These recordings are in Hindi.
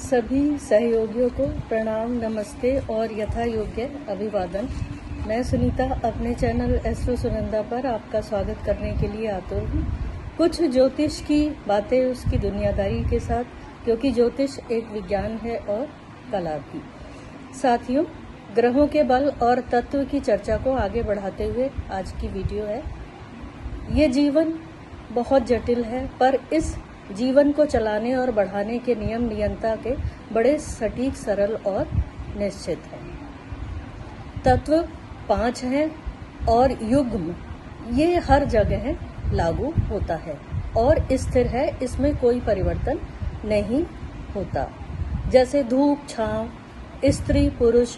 सभी सहयोगियों को प्रणाम, नमस्ते और यथा योग्य अभिवादन। मैं सुनीता अपने चैनल एस्ट्रो सुनंदा पर आपका स्वागत करने के लिए आतुर हूँ। कुछ ज्योतिष की बातें उसकी दुनियादारी के साथ, क्योंकि ज्योतिष एक विज्ञान है और कला भी। साथियों, ग्रहों के बल और तत्व की चर्चा को आगे बढ़ाते हुए आज की वीडियो है। ये जीवन बहुत जटिल है, पर इस जीवन को चलाने और बढ़ाने के नियम नियंता के बड़े सटीक, सरल और निश्चित हैं। तत्व 5 हैं और युग्म ये हर जगह लागू होता है और स्थिर है, इसमें कोई परिवर्तन नहीं होता। जैसे धूप, छांव, स्त्री, पुरुष,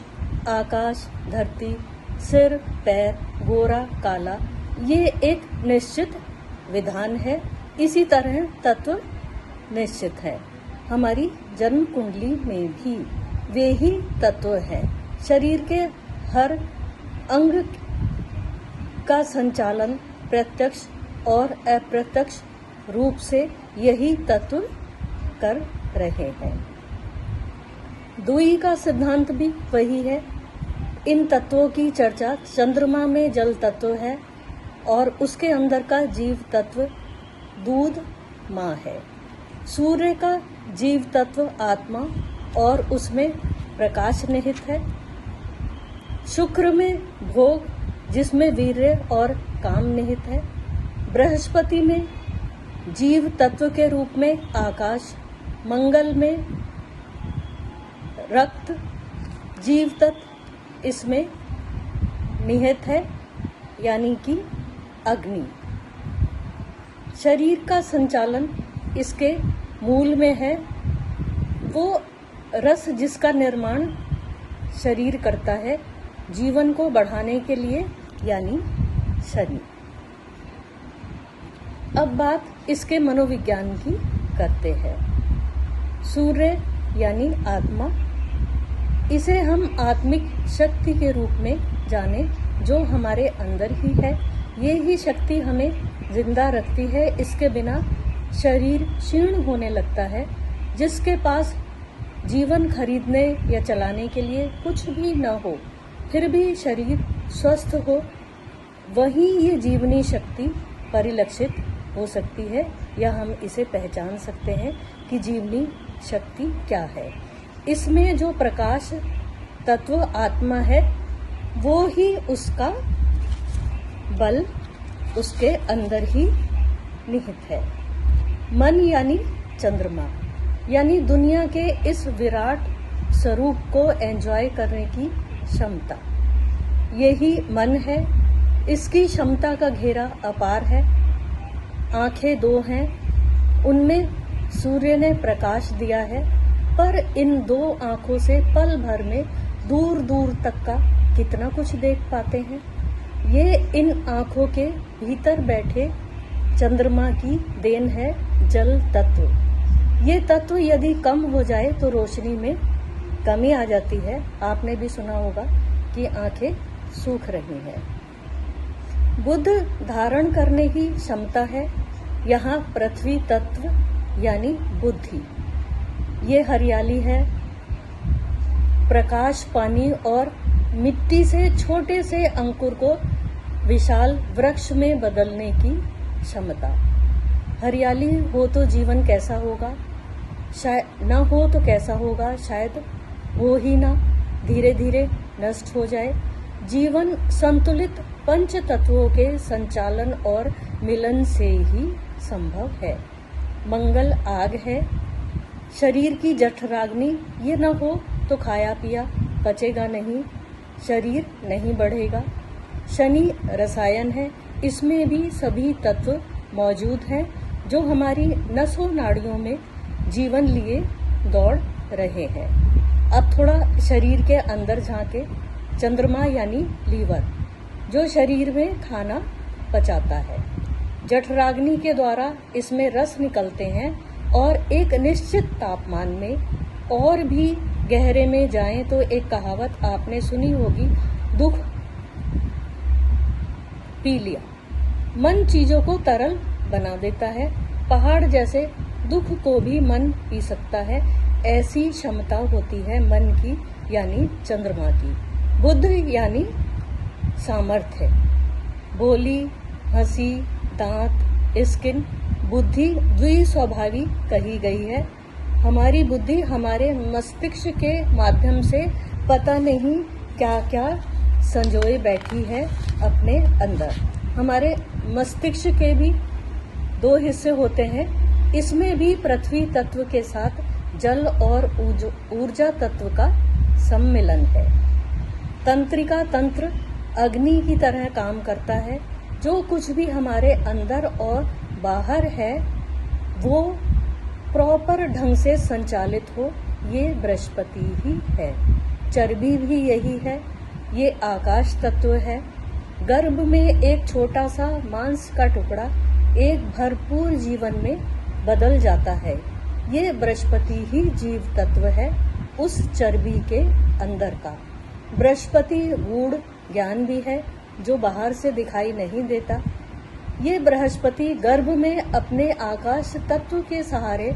आकाश, धरती, सिर, पैर, गोरा, काला, ये एक निश्चित विधान है। इसी तरह तत्व निश्चित है। हमारी जन्म कुंडली में भी वे ही तत्व हैं। शरीर के हर अंग का संचालन प्रत्यक्ष और अप्रत्यक्ष रूप से यही तत्व कर रहे हैं। दुई का सिद्धांत भी वही है। इन तत्वों की चर्चा चंद्रमा में जल तत्व है और उसके अंदर का जीव तत्व दूध माँ है। सूर्य का जीव तत्व आत्मा और उसमें प्रकाश निहित है। शुक्र में भोग, जिसमें वीर्य और काम निहित है। बृहस्पति में जीव तत्व के रूप में आकाश, मंगल में रक्त जीव तत्व इसमें निहित है, यानी कि अग्नि। शरीर का संचालन इसके मूल में है। वो रस जिसका निर्माण शरीर करता है जीवन को बढ़ाने के लिए, यानी शनि। अब बात इसके मनोविज्ञान की करते हैं। सूर्य यानी आत्मा, इसे हम आत्मिक शक्ति के रूप में जाने, जो हमारे अंदर ही है। ये ही शक्ति हमें जिंदा रखती है। इसके बिना शरीर क्षीण होने लगता है। जिसके पास जीवन खरीदने या चलाने के लिए कुछ भी न हो, फिर भी शरीर स्वस्थ हो, वहीं ये जीवनी शक्ति परिलक्षित हो सकती है, या हम इसे पहचान सकते हैं कि जीवनी शक्ति क्या है। इसमें जो प्रकाश तत्व आत्मा है, वो ही उसका बल उसके अंदर ही निहित है। मन यानी चंद्रमा, यानी दुनिया के इस विराट स्वरूप को एंजॉय करने की क्षमता, यही मन है। इसकी क्षमता का घेरा अपार है। आंखें 2 हैं, उनमें सूर्य ने प्रकाश दिया है, पर इन 2 आंखों से पल भर में दूर दूर तक का कितना कुछ देख पाते हैं। ये इन आंखों के भीतर बैठे चंद्रमा की देन है। जल तत्व, ये तत्व यदि कम हो जाए तो रोशनी में कमी आ जाती है। आपने भी सुना होगा कि आंखें सूख रही हैं। बुद्ध धारण करने की क्षमता है। यहाँ पृथ्वी तत्व यानी बुद्धि, ये हरियाली है। प्रकाश, पानी और मिट्टी से छोटे से अंकुर को विशाल वृक्ष में बदलने की क्षमता। हरियाली हो तो जीवन कैसा होगा, शायद न हो तो कैसा होगा, शायद हो ही ना, धीरे धीरे नष्ट हो जाए। जीवन संतुलित पंच तत्वों के संचालन और मिलन से ही संभव है। मंगल आग है। शरीर की जठराग्नि, ये न हो तो खाया पिया पचेगा नहीं, शरीर नहीं बढ़ेगा। शनि रसायन है। इसमें भी सभी तत्व मौजूद हैं जो हमारी नसों नाड़ियों में जीवन लिए दौड़ रहे हैं। अब थोड़ा शरीर के अंदर झांके। चंद्रमा यानी लीवर, जो शरीर में खाना पचाता है। जठराग्नि के द्वारा इसमें रस निकलते हैं और एक निश्चित तापमान में, और भी गहरे में जाएं तो एक कहावत आपने सुनी होगी, दुख पी लिया। मन चीजों को तरल बना देता है। पहाड़ जैसे दुख को भी मन पी सकता है, ऐसी क्षमता होती है मन की यानी चंद्रमा की। बुध यानी सामर्थ्य, बोली, हंसी, दांत, स्किन, बुद्धि द्विस्वभावी कही गई है। हमारी बुद्धि हमारे मस्तिष्क के माध्यम से पता नहीं क्या क्या संजोए बैठी है अपने अंदर। हमारे मस्तिष्क के भी 2 हिस्से होते हैं। इसमें भी पृथ्वी तत्व के साथ जल और ऊर्जा तत्व का सम्मिलन है। तंत्रिका तंत्र अग्नि की तरह काम करता है। जो कुछ भी हमारे अंदर और बाहर है वो प्रॉपर ढंग से संचालित हो, ये बृहस्पति ही है। चर्बी भी यही है, ये आकाश तत्व है। गर्भ में एक छोटा सा मांस का टुकड़ा एक भरपूर जीवन में बदल जाता है। ये बृहस्पति ही जीव तत्व है, उस चर्बी के अंदर का। बृहस्पति गूढ़ ज्ञान भी है जो बाहर से दिखाई नहीं देता। ये बृहस्पति गर्भ में अपने आकाश तत्व के सहारे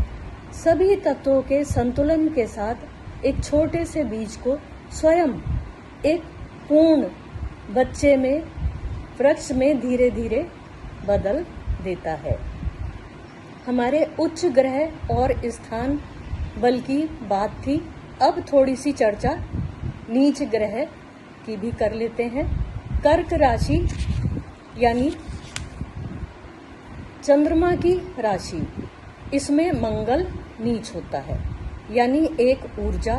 सभी तत्वों के संतुलन के साथ एक छोटे से बीज को स्वयं एक पूर्ण बच्चे में, वृक्ष में धीरे धीरे बदल देता है। हमारे उच्च ग्रह और स्थान बल की बात थी, अब थोड़ी सी चर्चा नीच ग्रह की भी कर लेते हैं। कर्क राशि यानी चंद्रमा की राशि, इसमें मंगल नीच होता है, यानी एक ऊर्जा,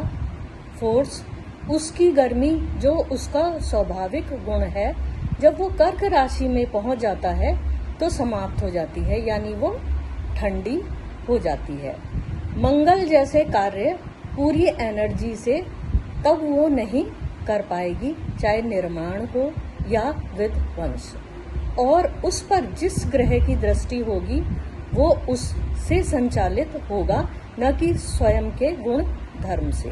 फोर्स, उसकी गर्मी जो उसका स्वाभाविक गुण है, जब वो कर्क राशि में पहुंच जाता है तो समाप्त हो जाती है, यानी वो ठंडी हो जाती है। मंगल जैसे कार्य पूरी एनर्जी से तब वो नहीं कर पाएगी, चाहे निर्माण हो या विध्वंस, और उस पर जिस ग्रह की दृष्टि होगी वो उससे संचालित होगा, न कि स्वयं के गुण धर्म से।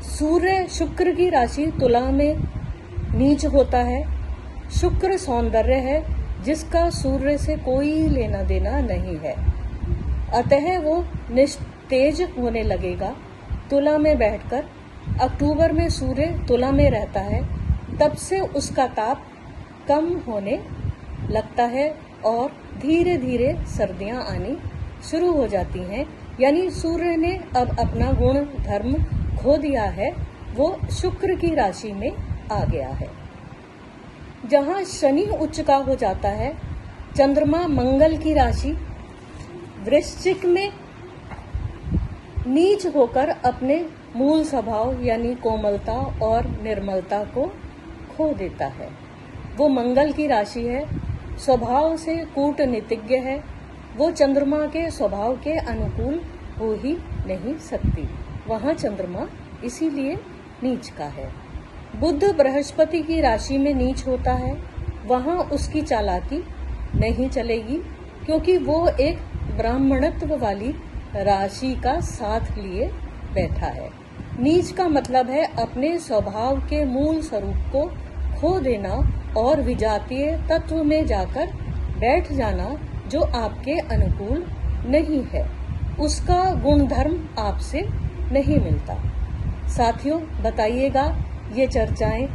सूर्य शुक्र की राशि तुला में नीच होता है। शुक्र सौंदर्य है जिसका सूर्य से कोई लेना देना नहीं है, अतः वो निस्तेज होने लगेगा। तुला में बैठकर अक्टूबर में सूर्य तुला में रहता है, तब से उसका ताप कम होने लगता है और धीरे धीरे सर्दियां आनी शुरू हो जाती हैं, यानी सूर्य ने अब अपना गुण धर्म खो दिया है, वो शुक्र की राशि में आ गया है। जहां शनि उच्च का हो जाता है, चंद्रमा मंगल की राशि वृश्चिक में नीच होकर अपने मूल स्वभाव यानी कोमलता और निर्मलता को खो देता है। वो मंगल की राशि है, स्वभाव से कूटनीतिज्ञ है, वो चंद्रमा के स्वभाव के अनुकूल हो ही नहीं सकती, वहाँ चंद्रमा इसीलिए नीच का है। बुध बृहस्पति की राशि में नीच होता है, वहाँ उसकी चालाकी नहीं चलेगी, क्योंकि वो एक ब्राह्मणत्व वाली राशि का साथ लिए बैठा है। नीच का मतलब है अपने स्वभाव के मूल स्वरूप को खो देना और विजातीय तत्व में जाकर बैठ जाना, जो आपके अनुकूल नहीं है, उसका गुणधर्म आपसे नहीं मिलता। साथियों, बताइएगा ये चर्चाएं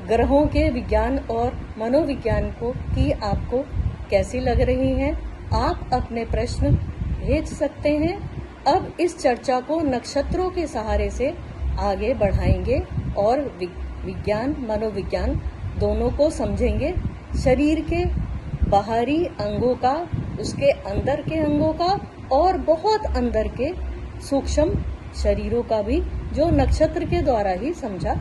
ग्रहों के विज्ञान और मनोविज्ञान की आपको कैसी लग रही हैं? आप अपने प्रश्न भेज सकते हैं। अब इस चर्चा को नक्षत्रों के सहारे से आगे बढ़ाएंगे और विज्ञान मनोविज्ञान दोनों को समझेंगे। शरीर के बाहरी अंगों का, उसके अंदर के अंगों का और बहुत अंदर के सूक्ष्म शरीरों का भी, जो नक्षत्र के द्वारा ही समझा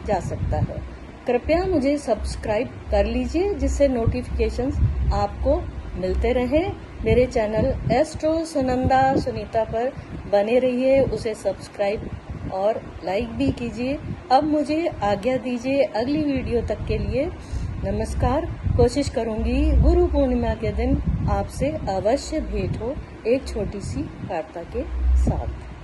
जा सकता है। कृपया मुझे सब्सक्राइब कर लीजिए, जिससे नोटिफिकेशंस आपको मिलते रहें। मेरे चैनल एस्ट्रो सुनंदा सुनीता पर बने रहिए, उसे सब्सक्राइब और लाइक भी कीजिए। अब मुझे आज्ञा दीजिए, अगली वीडियो तक के लिए नमस्कार। कोशिश करूंगी गुरु पूर्णिमा के दिन आपसे अवश्य भेंट हो एक छोटी सी वार्ता के साथ।